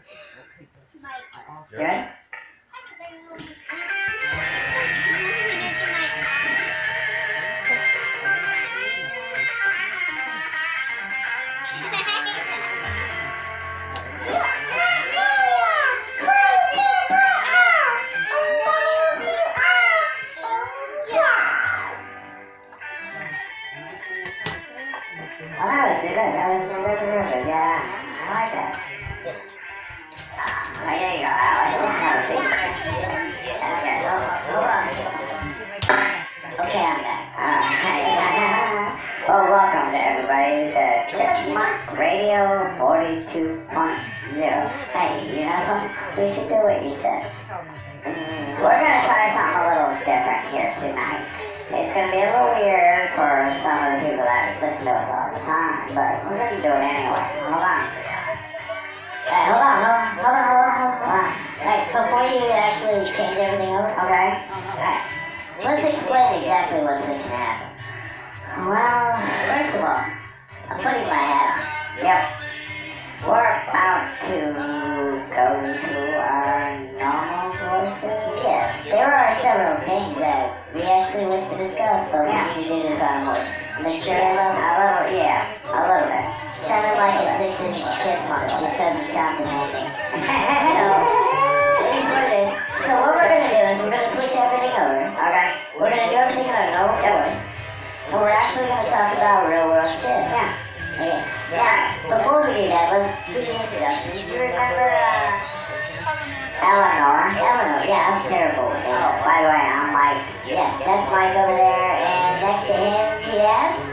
Good? Oh, that was good. That was good. Yeah, I like that. Oh, there you go. Have a seat. Okay, hold on. Okay, I'm back. Well, welcome to everybody to Chipmunk Radio 42.0. Hey, you know something? We should do what you said. We're going to try something a little different here tonight. It's going to be a little weird for some of the people that listen to us all the time, but we're going to do it anyway. Hold on. Hey, hold on. Hey, before you actually change everything over, okay? Alright. Let's explain exactly what's going to happen. Well, first of all, I'm putting my hat on. Yep. We're about to go to our normal voices. Yes, there are several things that we actually wish to discuss, but we need to do this on a more mature level. A little bit. Sounding like a 6-inch chipmunk just doesn't sound demanding. So, it is what it is. So what we're going to do is we're going to switch everything over. Okay. We're going to do everything in our normal voice. And we're actually going to talk about real world shit. Yeah. Okay. Now, before we do that, let's do the introductions. You remember, Eleanor, yeah, I'm terrible with names. Oh, by the way, I'm Mike. Yeah, that's Mike over there, and next to him, he has...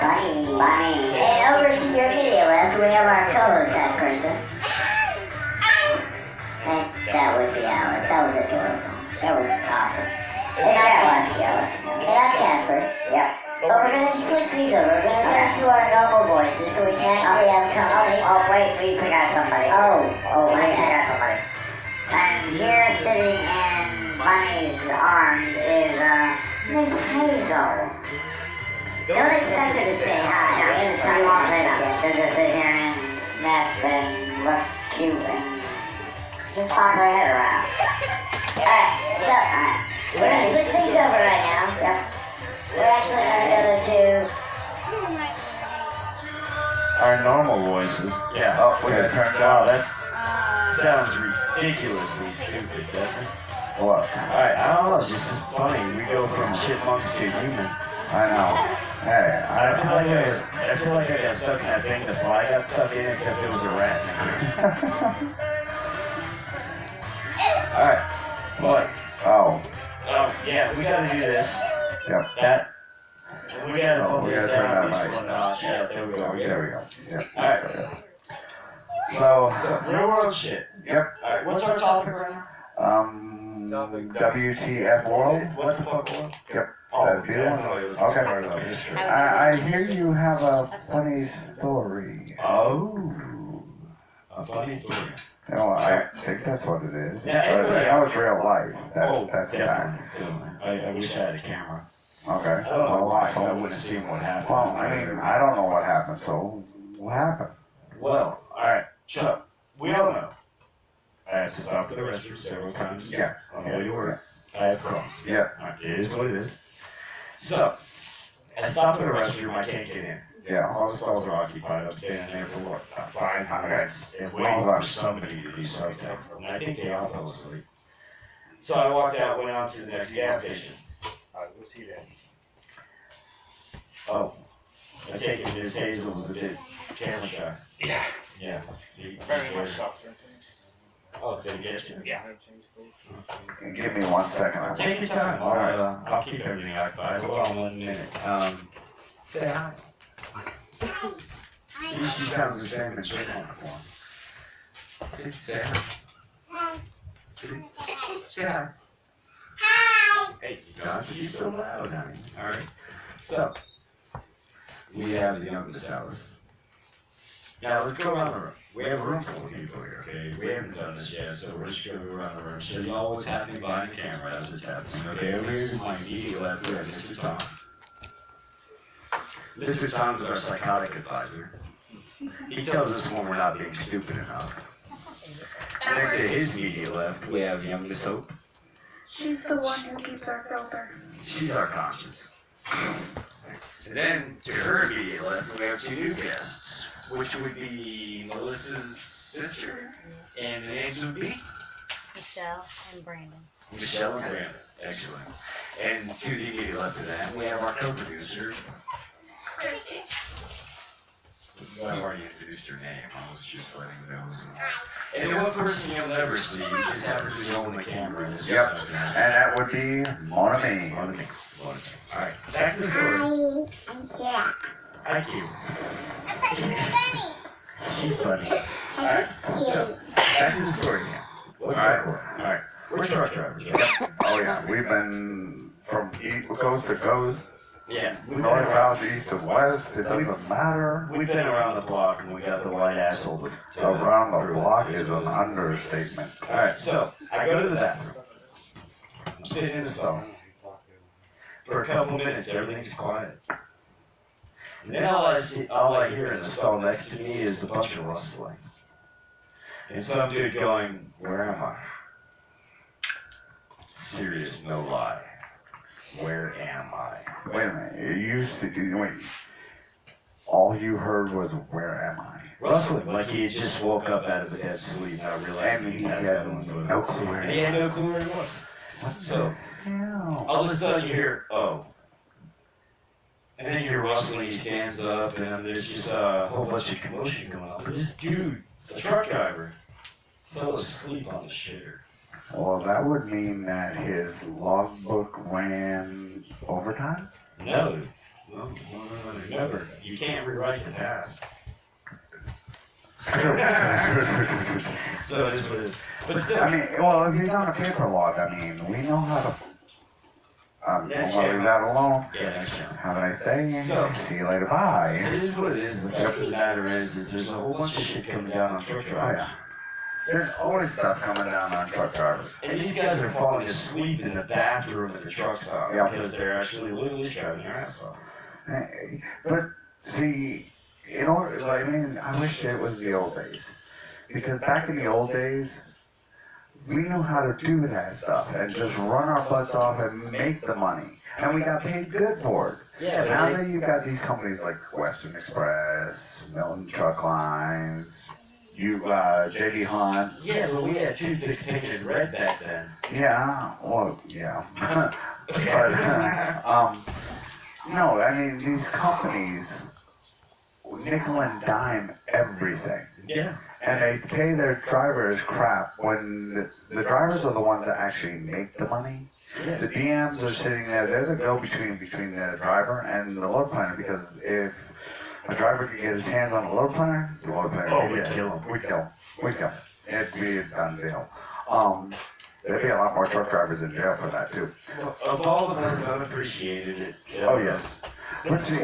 Bunny. And over to your immediate left, we have our co-host, that person. And that was the Alice. That was adorable. That was awesome. And I'm Casper. Yep. But we're going to switch these over. We're going to go to our normal voices so we can actually have a conversation. Oh, wait, we forgot somebody. We forgot somebody. And here sitting in Bunny's arms is, Miss Hazel. Don't expect her to say hi. No, we won't say nothing. She'll just sit here and snap and look cute and just pop her head around. Alright. We're going to switch things over right now. Yep. We're actually going to go to... Our normal voices. Yeah. Oh, we got turned down. That sounds ridiculously stupid, doesn't it? What? Alright, I don't know. It's just funny. We go from chipmunks to human. I know. Hey, I feel like I got stuck in that thing. The fly got stuck in it, except it was a rat. Alright. What? Oh, yeah, we gotta do this. Yep. We gotta turn that mic. Yeah, there we go. Yep. Alright. So, real world shit. Yep. Alright, what's our topic right now? WTF world? What the fuck world? Yep. That'd be the one. Okay. I hear you have a funny story. Oh. A funny story. You know, I think that's what it is. Yeah, that was real life. That's the fact. I wish I had a camera. Okay. I don't know why, so I wouldn't see what happened. Well, I mean, I don't know what happened, so what happened? Well, alright, Chuck, we don't know. I had to stop at the restroom several times. Yeah. On the way to work. I had problems. Yeah. It is what it is. So, I stopped at the restroom, I can't get in. Yeah, all the stalls are occupied. I'm standing there for what, about 5 minutes and waiting for somebody to do something. And I think they all fell asleep. So I walked out, went on to the next gas station. What's he doing? Oh, I take it Miss Hazel was a bit camera shy. Yeah. Yeah. See, very much softer. Oh, did he get you? Yeah. Give me 1 second. Take your time. I'll keep everything occupied. Hold on 1 minute. Say hi. She sounds the same in Chipmunk form. See, say hi. See, say hi. Hi. Hey, you don't have to be so loud, honey. All right. So, we have the youngest hours. Now, let's go around the room. We have a room full of people here, okay? We haven't done this yet, so we're just going to go around the room. Show you all what's happening behind the camera as it's happening. Okay, over here to my immediate left, we have Mr. Tom. Mr. Tom is our psychotic advisor. He tells us when we're not being stupid enough. Next to his immediate left, we have youngest Hope. She's the one who keeps our filter. She's our conscience. And then to her immediate left, we have two new guests, which would be Melissa's sister, and the names would be Michelle and Brandon. Michelle and Brandon. Excellent. And to the immediate left of that, we have our co-producer. Christy. I've already introduced her name. I was just letting you know. And the one person you'll never see, you just have to go on the camera. Yep. And that would be Monami. Monami. Alright, back to the story. Yeah. Hi, Q. She's funny. Alright, so, back to the story now. Alright. We're truck drivers, right? Oh yeah, we've been from coast to coast, Yeah. north, south, east to west, it doesn't matter. We've been around the block and we got the white asshole to Around the block is an understatement. Alright, so I go to the bathroom. I'm sitting in the stall. For a couple minutes, everything's quiet. And then all I hear in the stall next to me is a bunch of rustling. And some dude going, "Where am I?" Serious, no lie. Where am I? Wait a minute, wait. All you heard was, "Where am I?" Rustling, like he had just woke up out of the dead sleep, not realizing And he he had had no clue. no clue. And he had no clue where he was. So, all of a sudden you hear, "Oh." And then you hear rustling, he stands up, and then there's just a whole bunch of commotion going on. But this dude, the truck driver, fell asleep on the shitter. Well, that would mean that his logbook ran overtime? No. Never. You can't rewrite the past. So it is what it is. But still. I mean, well, if he's on a paper log, I mean, we know how to. I'll leave that alone. Yeah, next channel. Have a nice day. So- See you later. Bye. It is what it is. The fact of the matter is there's a whole bunch of shit coming down on truck Oh, drivers. yeah. There's always stuff coming down on truck drivers. And these guys are falling asleep in the bathroom at the truck stop Yeah. because they're actually literally driving their ass off. Hey, but see, in order, I mean, I wish it was the old days. Because back in the old days, we knew how to do that stuff and just run our butts off and make the money. And we got paid good for it. Yeah, Now that you've got these companies like Western Express, Milton Truck Lines, J.B. Hunt. Yeah, but we had toothpicks painted red back then. Yeah, well, yeah. But, no, I mean, these companies nickel and dime everything. Yeah. And they pay their drivers crap when the drivers are the ones that actually make the money. Yeah. The DMs are sitting there, they're the go-between between the driver and the load planner, because if a driver could get his hands on a load planner, the load planner Oh, would we'd kill him. We'd kill him. We'd kill him. It'd be a done deal. There'd be a lot more truck drivers in jail for that too. Well, of all the most unappreciated Oh yes. But see,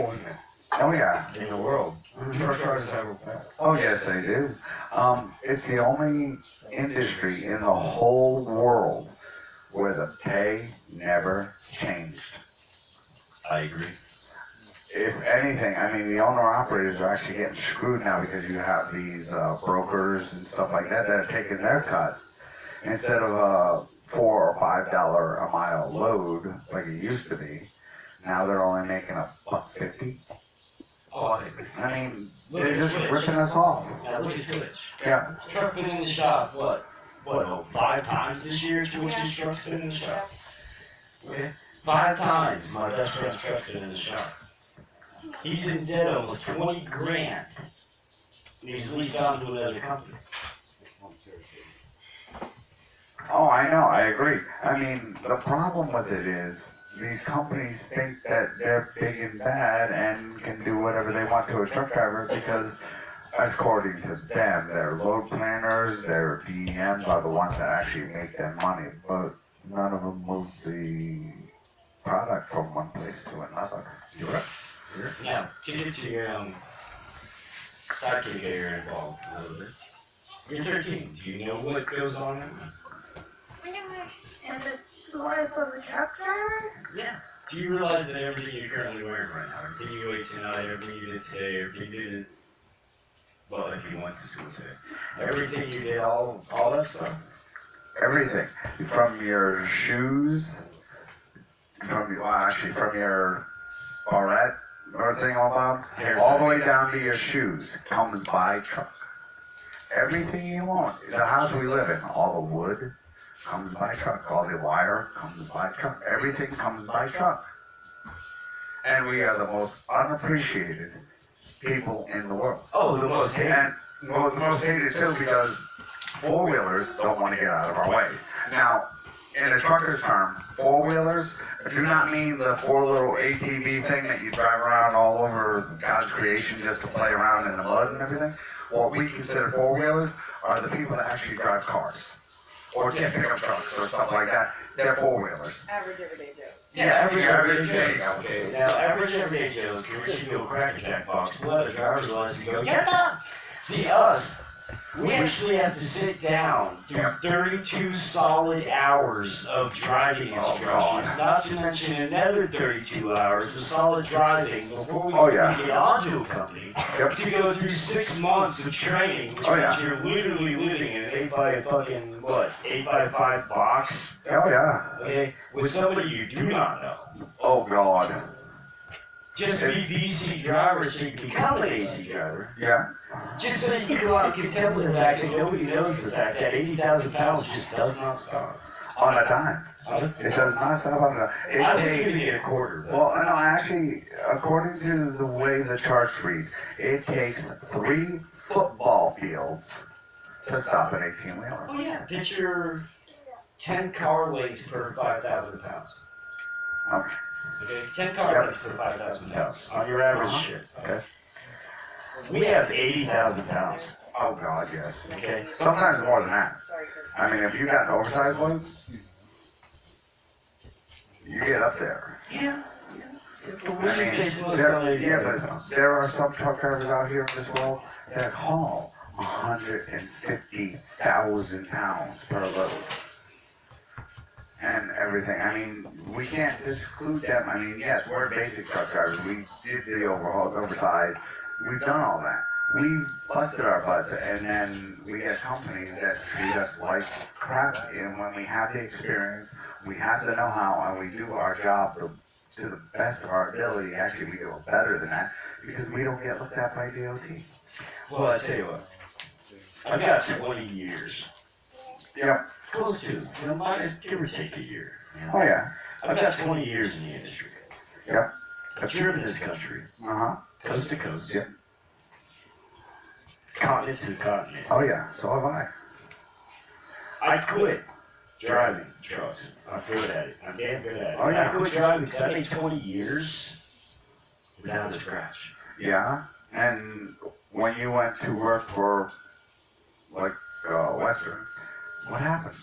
oh yeah. in the world, truck drivers have a Oh yes, they do. It's the only industry in the whole world where the pay never changed. I agree. If anything, I mean, the owner-operators are actually getting screwed now because you have these brokers and stuff like that that are taking their cut. Instead of a $4 or $5 a mile load like it used to be, now they're only making $1.50. Oh, I agree. I mean, they're just ripping us off. Now look at Twitch. Yeah. Truck been in the shop, what, 5 times this year? Twitch's truck's been in the shop. Okay. 5 times my best friend's truck's been in the shop. He's in debt almost 20 grand. And he's leased on to another company. Oh, I know, I agree. I mean, the problem with it is these companies think that they're big and bad and can do whatever they want to a truck driver because, according to them, their load planners, their DMs are the ones that actually make them money, but none of them move the product from one place to another. You're right. Now, to get to your sidekick area involved a little bit. You're 13. Do you know what goes on in there? And the life of a truck driver? Yeah. Do you realize that everything you're currently wearing right now, everything you ate tonight, everything you did today, everything you did Well, if you went to school today. Everything you did, all that stuff. Everything. From your shoes, from your barrette or thing all the way down to your shoes comes by truck. Everything you want. The house we live in, all the wood comes by truck. All the wire comes by truck. Everything comes by truck. And we are the most unappreciated people in the world. Oh, the most hated. And well, the most hated too because four-wheelers don't want to get out of our way. Now, in a trucker's term, four-wheelers do not mean the four little ATV thing that you drive around all over God's creation just to play around in the mud and everything. What we consider four-wheelers are the people that actually drive cars or pickup trucks or stuff like that. They're four-wheelers. Average everyday Joe. Yeah, average everyday Joe. Okay, now average everyday Joes can reach into a Cracker Jack box, pull out a driver's license, and go, get up! See, us, we actually have to sit down through 32 solid hours of driving instructions, not to mention another 32 hours of solid driving before we can get onto a company to go through 6 months of training, which means you're literally living in an 8x5 box. Oh yeah. Okay, with somebody you do not know. Oh God. Just be VC driver so you can become an AC driver. Yeah. Just so you can go out and contend with the fact that nobody knows the fact that 80,000 pounds just does not stop. On a dime. It does not stop on a dime. I was thinking a quarter. Well, no, actually, according to the way the charts read, it takes 3 football fields to stop an 18-wheeler. Oh yeah, get your 10 car lengths per 5,000 pounds. Okay. Okay, 10 car lengths per 5,000 pounds on your average shit. Okay. We have 80,000 pounds. Oh God, yes. Okay. Sometimes more than that. I mean, if you got an oversized one, you get up there. Yeah. I mean, but there are some truck drivers out here in this world that haul 150,000 pounds per load. And everything. I mean, we can't disclude them. I mean, yes, we're basic truck drivers. We did the oversized. We've done all that. We've busted our butts, and then we get companies that treat us like crap. And when we have the experience, we have the know-how, and we do our job to the best of our ability. Actually, we do it better than that because we don't get looked at by DOT. Well, I tell you what. I've got 20 years. Yep. Close to, minus give or take a year. Oh yeah. I've got 20 years in the industry. Yep. I've driven this country, coast to coast. Yep. Continent to continent. Oh yeah. So have I. I quit driving trucks. I'm good at it. I'm damn good at it. Oh yeah. I quit driving because I made 20 years without a scratch. Yeah. And when you went to work for like Western, what happened?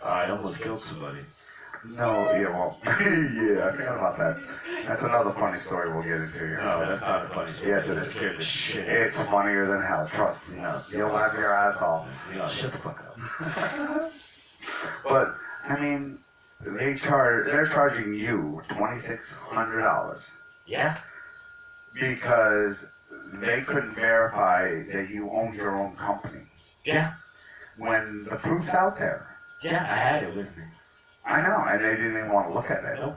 I almost killed somebody. No, yeah, well, yeah, I forgot about that. That's another funny story we'll get into here. No, that's not a funny story. Yes, it is. Scared the shit. It's funnier than hell, trust me. No. You'll laugh your ass off. Shut the fuck up. But, I mean, they're charging you $2,600 Yeah? because they couldn't verify that you owned your own company. Yeah. When the proof's out there. Yeah, I had it with me. I know, and they didn't even want to look at it. Nope.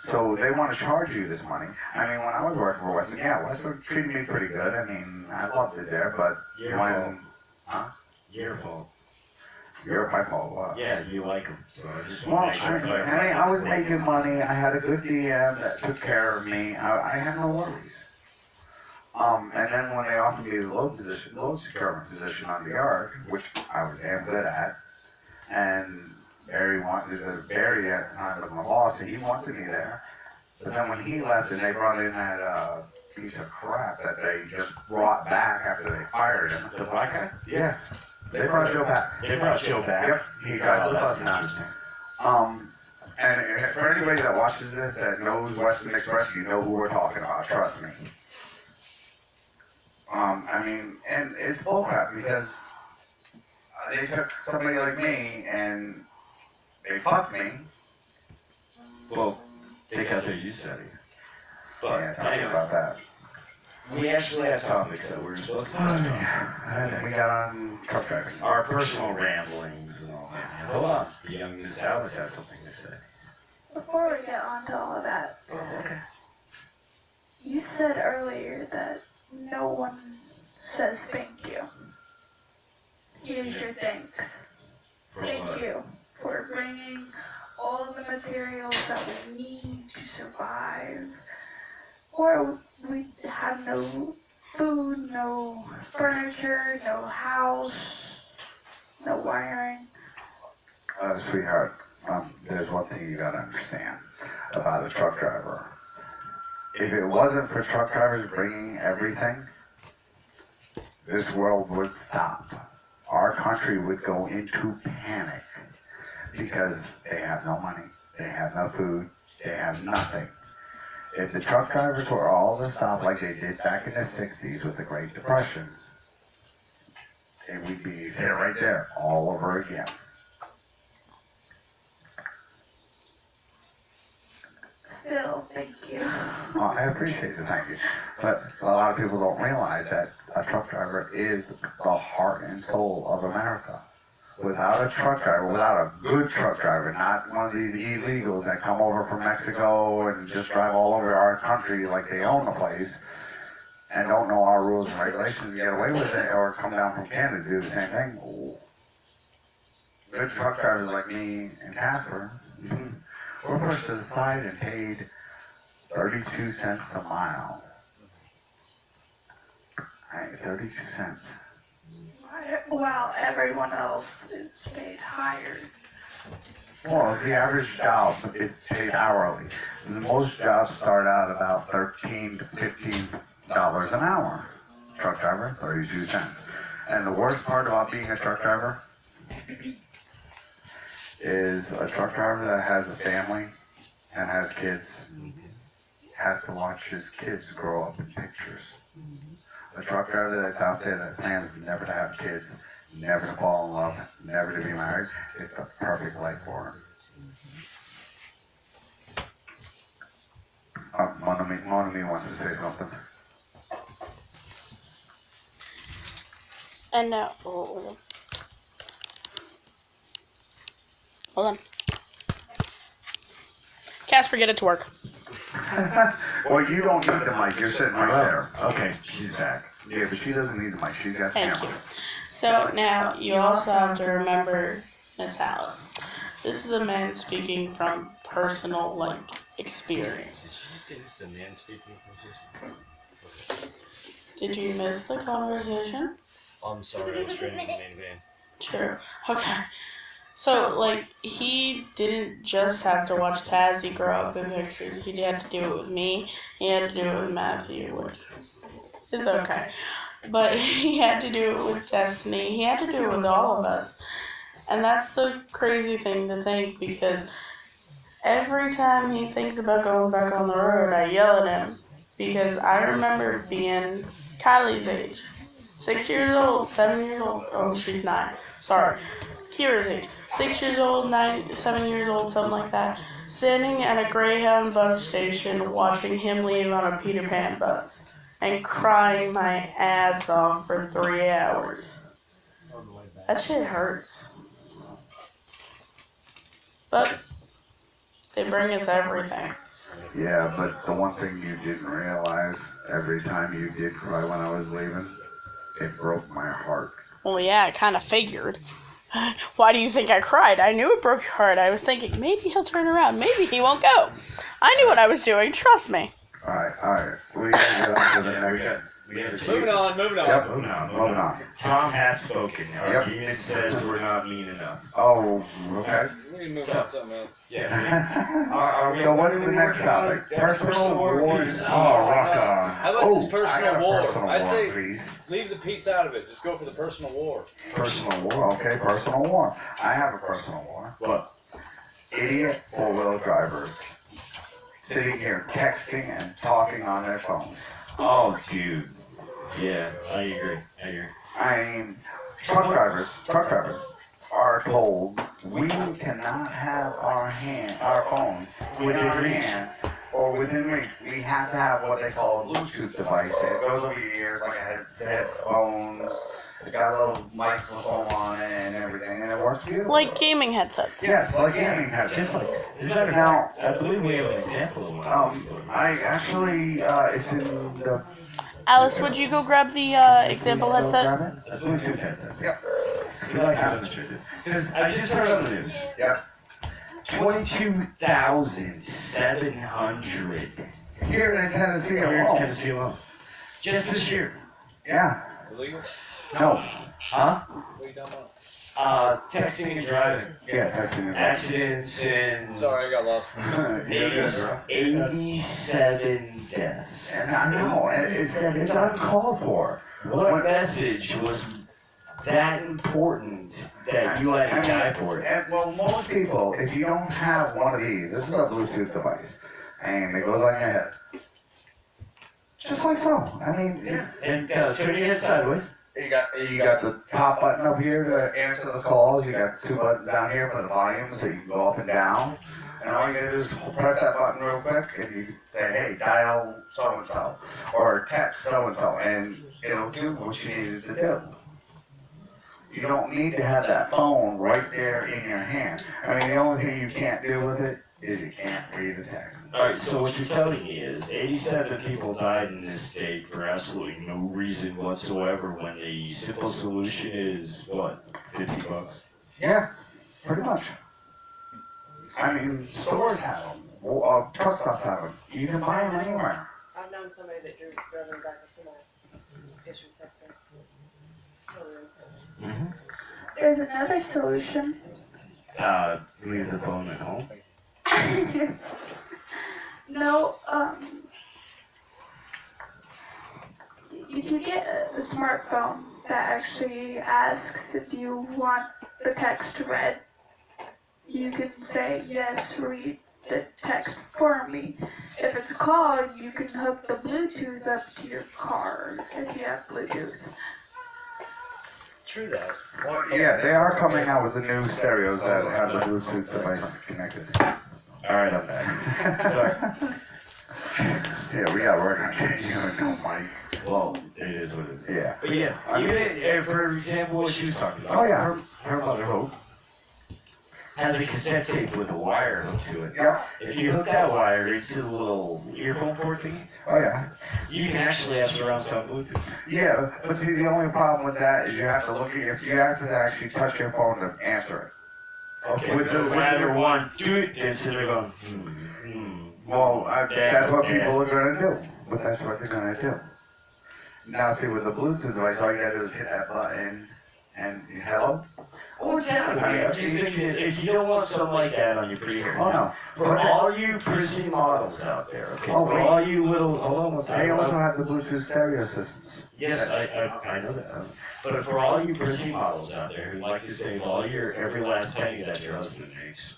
So they want to charge you this money. I mean, when I was working for Western, Western treated me pretty good. I mean, I loved it there, but Your when... fault. Your fault. You're my fault. What? Yeah, you like them. So I just Well, want to make sure I was making money. I had a good DM that took care of me. I had no worries. And then when they offered me the load securement position on the yard, which I was damn good at, and Barry at the time was my boss, and he wanted me there. But then when he left and they brought in that piece of crap that they just brought back after they fired him. The black guy? Yeah. They brought Joe back. They brought Joe back. Yep. He got the bus. Interesting. And for anybody that watches this that knows Western Express, you know who we're talking about, trust me. I mean, and it's bullcrap because they took somebody like me and they fucked me. Well, take out their use setting. But Yeah, tell me about that. We actually had topics that we were supposed to Oh, touch on. yeah. We got on truck driving. Our personal ramblings and all that. Hold on. The young Miss Alice has something to say. Before we get on to all of that, Okay. you said earlier that no one says thank you. Here's your thanks. Thank you for bringing all of the materials that we need to survive. Or we have no food, no furniture, no house, no wiring. Sweetheart, there's one thing you gotta understand about a truck driver. If it wasn't for truck drivers bringing everything, this world would stop. Our country would go into panic because they have no money, they have no food, they have nothing. If the truck drivers were all to stop like they did back in the 60s with the Great Depression, it would be there right there all over again. Still, thank you. Well, I appreciate the thank you, but a lot of people don't realize that a truck driver is the heart and soul of America. Without a truck driver, without a good truck driver, not one of these illegals that come over from Mexico and just drive all over our country like they own the place and don't know our rules and regulations and get away with it, or come down from Canada to do the same thing. Good truck drivers like me and Casper, we're pushed to the side and paid 32 cents a mile. Right, 32 cents. While everyone else is paid higher. Well, the average job is paid hourly. Most jobs start out about $13 to $15 an hour. Truck driver, 32 cents. And the worst part about being a truck driver is a truck driver that has a family and has kids has to watch his kids grow up in pictures. A truck driver that's out there that plans never to have kids, never to fall in love, never to be married, it's the perfect life for him. One of me wants to say something. And now, hold on. Casper, get it to work. Well, you don't need the mic. You're sitting right there. Okay. She's back. Yeah, but she doesn't need the mic. She's got the Thank camera. you. So now you also have to remember, Miss Alice, this is a man speaking from personal experience. Did you say this is a man speaking from person? Did you miss the conversation? I'm sorry, I was training the main van. True. Okay. So, he didn't just have to watch Tazzy grow up in pictures. He had to do it with me. He had to do it with Matthew, which is okay. But he had to do it with Destiny. He had to do it with all of us. And that's the crazy thing to think, because every time he thinks about going back on the road, I yell at him. Because I remember being Kylie's age. 6 years old, 7 years old. Oh, she's 9. Sorry. Kira's age. 6 years old, 7 years old, something like that. Standing at a Greyhound bus station watching him leave on a Peter Pan bus. And crying my ass off for 3 hours. That shit hurts. But they bring us everything. Yeah, but the one thing you didn't realize, every time you did cry when I was leaving, it broke my heart. Well, yeah, I kind of figured. Why do you think I cried? I knew it broke your heart. I was thinking, maybe he'll turn around. Maybe he won't go. I knew what I was doing. Trust me. Alright. We gotta get on to the next. Moving on. Yep, Moving on. Tom has spoken. Our Yep. unit says we're not mean enough. Oh, okay. We need to move on to something else. Yeah. So what's the next topic? Personal war. Oh, rock on. How about this I personal got a war? personal I war, say please. leave the peace out of it. Just go for the personal war. Personal war. Okay, personal war. I have a personal war. What? Idiot four-wheel drivers sitting here texting and talking on their phones. Oh, dude. Yeah, I agree. I mean, truck drivers are told we cannot have our phone with your hand or within reach, we have to have what they call a Bluetooth device. It goes over your ears like a headphones. It's got a little microphone on it and everything, and it works beautifully. Like gaming headsets. Yes, like gaming headsets. Now, I believe we have an example of one. I actually, it's in the... Alice, would you go grab the example headset? A Bluetooth headset. Yep. We like to demonstrate this. Because I just heard on the news. Yep. 22,700 Here in Tennessee here in alone. Tennessee alone. Just this year. Yeah. Illegal? No. Huh? What are you talking about? Texting and driving. Yeah, texting. Accidents and Sorry, I got lost. 87 deaths. And I know, it's uncalled for. What message was that important that you had to die for it? And, well, most people, if you don't have one of these, this is a Bluetooth device, and it goes on your head. Just like so. I mean, And turn your head sideways. you got the top button up here to answer the calls. You got the two buttons down here for the volume, so you can go up and down. And all you gotta do is press that button real quick, and you say, "Hey, dial so and so," or text so and so, and it'll do what you need it to do. You don't need to have that phone right there in your hand. I mean, the only thing you can't do with it is you can't read a text. Alright, so what you're telling me is 87 people died in this state for absolutely no reason whatsoever when the simple solution is, what, $50? Yeah, pretty much. I mean, stores have them. Truck stops have them. You can buy them anywhere. I've known somebody that drove them back to somebody. Issues texting. There's another solution. Leave the phone at home. No, if you get a smartphone that actually asks if you want the text read, you can say, yes, read the text for me. If it's a call, you can hook the Bluetooth up to your car if you have Bluetooth. True that. Well, yeah, they are coming out with the new stereos that have the Bluetooth device connected. Alright, I'm back. Sorry. Yeah, we got work on getting you a new mic. Well, it is what it is. Yeah. But yeah, even for example, what she was talking about. Oh, yeah. Her mother, Hope, has a cassette tape with a wire hooked to it. Yeah. If you hook that wire into the little earphone port thingy, Oh, yeah. you can actually have surround sound Bluetooth. Yeah, but see, the only problem with that is you have to look at, if you have to actually touch your phone to answer it. Okay. With the ladder one, do it, instead of going, Well, that's what people are gonna do. But that's what they're gonna do. Now, see, with the Bluetooth device, all you gotta do is hit that button and hello. Oh, it's out. I'm just thinking, if you don't want something like that on your pre-hearing. Oh no. For all you prissy models out there, okay? Oh, For wait. all you little, hold on one They second. also have the Bluetooth stereo systems. Yes, I know that. But for all you prissy models out there who like to save all your, every last penny that your husband makes,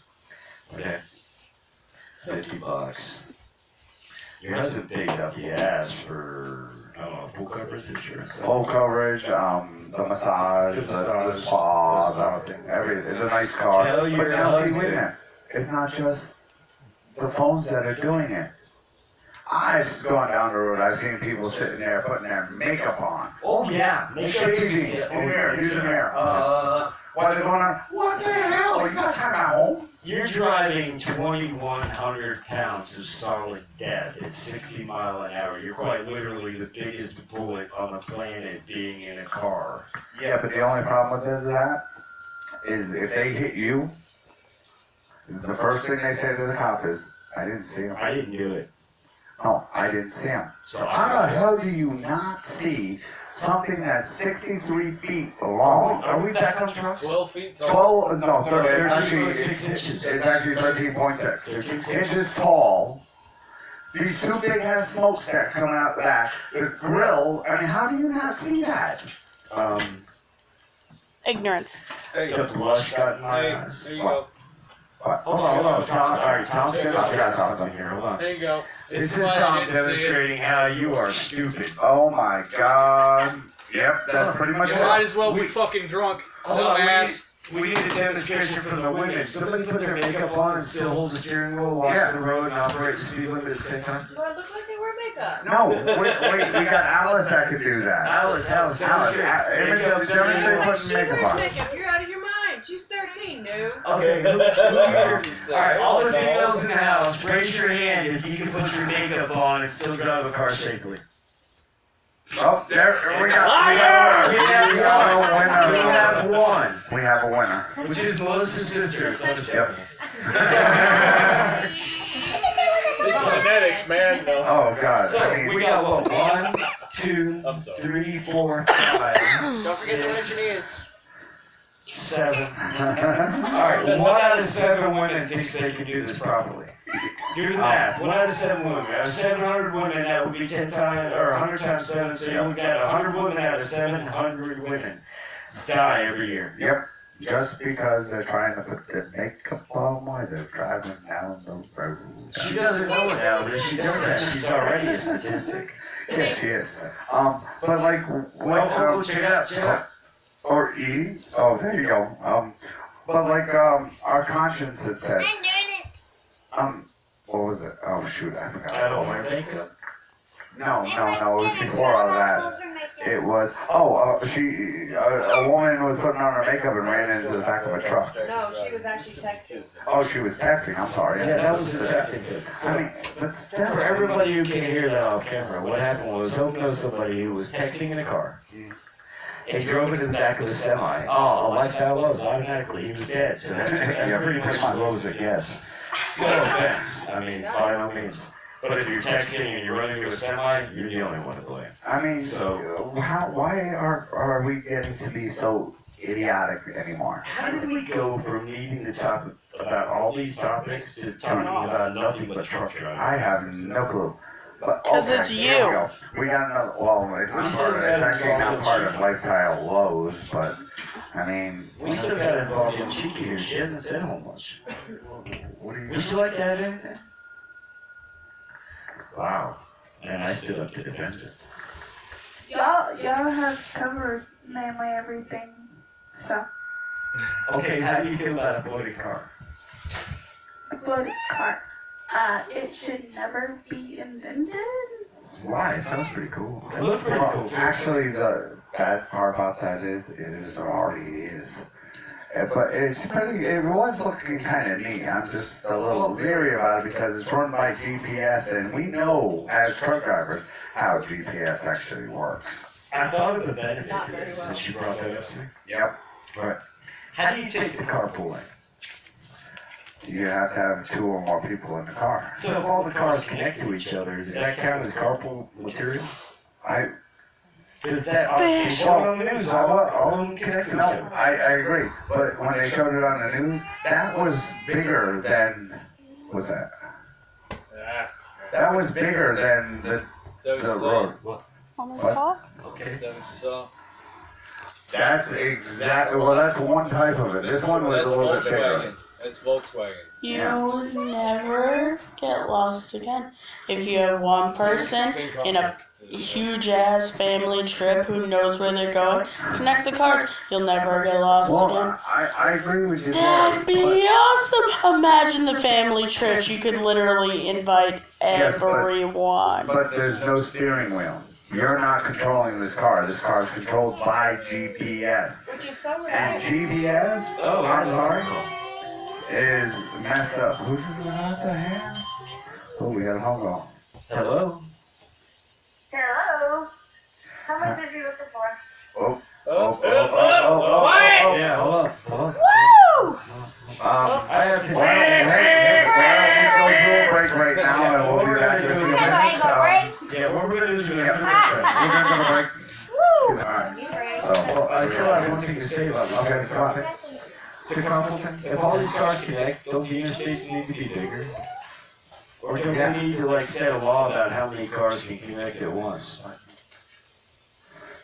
okay? $50. Your husband paid up the ass for, I don't know, full coverage insurance. Full coverage, the massage, the spa, everything. It's a nice car. Tell your But now, see, husband. wait a minute. It's not just the phones that are doing it. I've gone down the road, I've seen people sitting there putting their makeup on. Oh, yeah. Make sure you Shaving in the mirror, using the mirror. While they're going on, what the hell? You got time at home? You're driving 2,100 pounds of solid death at 60 miles an hour. You're quite literally the biggest bullet on the planet being in a car. Yeah, but the only problem with that is if they hit you, the first thing they say to the cop is, I didn't see him. I didn't do it. No, I didn't see him. So How the hell do you not see something that's 63 feet long? Are we back on track? 12 feet tall. 12, no, 13, it's actually, 13.6 inches. it's actually 13.6 13.6 inches tall. These two big ass smokestacks coming out the back. The grill, I mean, how do you not see that? Ignorance. There you The go. blush got in my Hey, eyes. there you go. Hold on, Tom. Alright, Tom's gonna something here. Hold on. There you go. This is Somebody Tom didn't see it. demonstrating how you are stupid. Oh my god. Yep, that's pretty much You might it. as well be fucking drunk. Hold on, Dumbass. We need a demonstration from the women. Somebody put their makeup on and still hold the steering wheel, watch the road, and operate the speed limit at the same time. Do I look like they wear makeup? No, we got Alice that can do that. Alice, Demonstrate putting makeup on. You're out of your mind. She's 13, dude. Okay, alright, all the females in the house, raise your hand if you can put your makeup on and still drive a car safely. Oh, there, we got a winner. We have a winner. Which is Melissa's sister. It's Yep. It's genetics, man. No. Oh, God. So, we got what? 1, 2, 3, 4, 5, Don't forget to mention his. 7. Alright, 1 out of 7 women thinks they can do this properly. Do the math. 1 out of 7 women. Out of 700 women, that would be 10 times, or 100 times 7, so you only got 100 women out of 700 women die every year. Yep. Just because they're trying to put their makeup on while they're driving down the road. She doesn't know it now, but if she does that, she's already a statistic. Yes, she is. But like, Check it out, check it out. or E. Oh, there you go. But like, our conscience had said, what was it? Oh shoot, I forgot. I don't wear makeup. No, it was before all that. It was, a woman was putting on her makeup and ran into the back of a truck. No, she was actually texting. Oh, she was texting, I'm sorry. Yeah, that was the texting. I mean, but still. For everybody who can hear that off camera, what happened was Hope knows somebody who was texting in a car. He drove into the back of the semi. Oh, a lifestyle lows automatically. He was dead. So that's pretty much as low as it gets. No offense. I mean, by no means. But if you're texting and you're running into a semi, you're the only one to blame. I mean, why are we getting to be so idiotic anymore? How did we go from needing to talk about all these topics to talking about nothing but truck driving? I have no clue. Because it's you. We got another, well, it's actually not part of lifestyle lows, but, I mean. We still got involved in Cheeky here. She hasn't said a whole much. What do you Would you like to add anything? Wow. And I stood up to defend it. Y'all have covered mainly everything, so. Okay, how do you feel about a floating car? The floating car. It should never be invented. Why? It sounds pretty cool. It looks pretty cool. Actually, the bad part about that is, it already is. But it was looking kind of neat. I'm just a little leery about it because it's run by GPS, and we know as truck drivers how GPS actually works. I thought of the benefit of this since you brought that up to me. Yep. But How do you take the carpooling? you have to have 2 or more people in the car. So if all the cars connect to each other, does that count as carpool material? Does that they show it on the news? All of them connect to each No, other. I agree. But when they showed it on the news, that was bigger than, what's that? Ah, That was bigger than the road. On the What? top? Okay. That what you saw? That's exactly, well, that's one type of it. This one was a That's little bit bigger. Volkswagen. That's Volkswagen. You never get lost again. If you have one person in a huge ass family trip who knows where they're going, connect the cars, you'll never get lost Well, again. I agree with you. That'd be awesome. Imagine the family trips. You could literally invite Yes, but- everyone. But there's no steering wheel. You're not controlling this car. This car is controlled by GPS. Which is so And ridiculous. GPS, Oh, I'm sorry, is messed up. Who's out the hand? Oh, we got a phone call. Hello? Hello. How much did you looking for? Oh. Yeah, hold on. Woo! I have to. Why don't we go to a break right now and we'll be back in a few minutes. Yeah, what we're gonna do is we're We're gonna gonna go to break. Alright. Well, I still have one thing to say about this. Okay, come on. The carpool thing. If all these cars connect, don't the interstates need to be bigger? Or do we need to like set a law about how many cars can connect at once?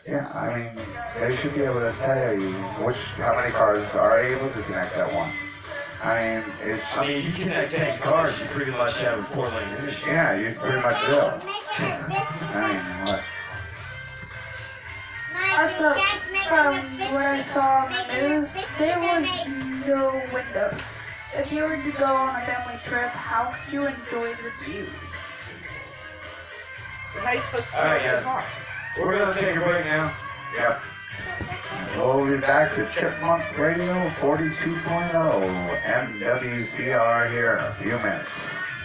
Yeah, I mean, they should be able to tell you how many cars are able to connect at once. I mean, you connect 10 cars, you pretty much have a 4-lane interstate. yeah, you pretty much do. I mean, what? Also, From what I saw on the news, there was no windows. If you were to go on a family trip, how would you enjoy the view? How are you supposed to Alright, smell your guys. car? We're gonna take a break now. Yep. We'll be back to Chipmunk Radio 42.0 MWCR here in a few minutes.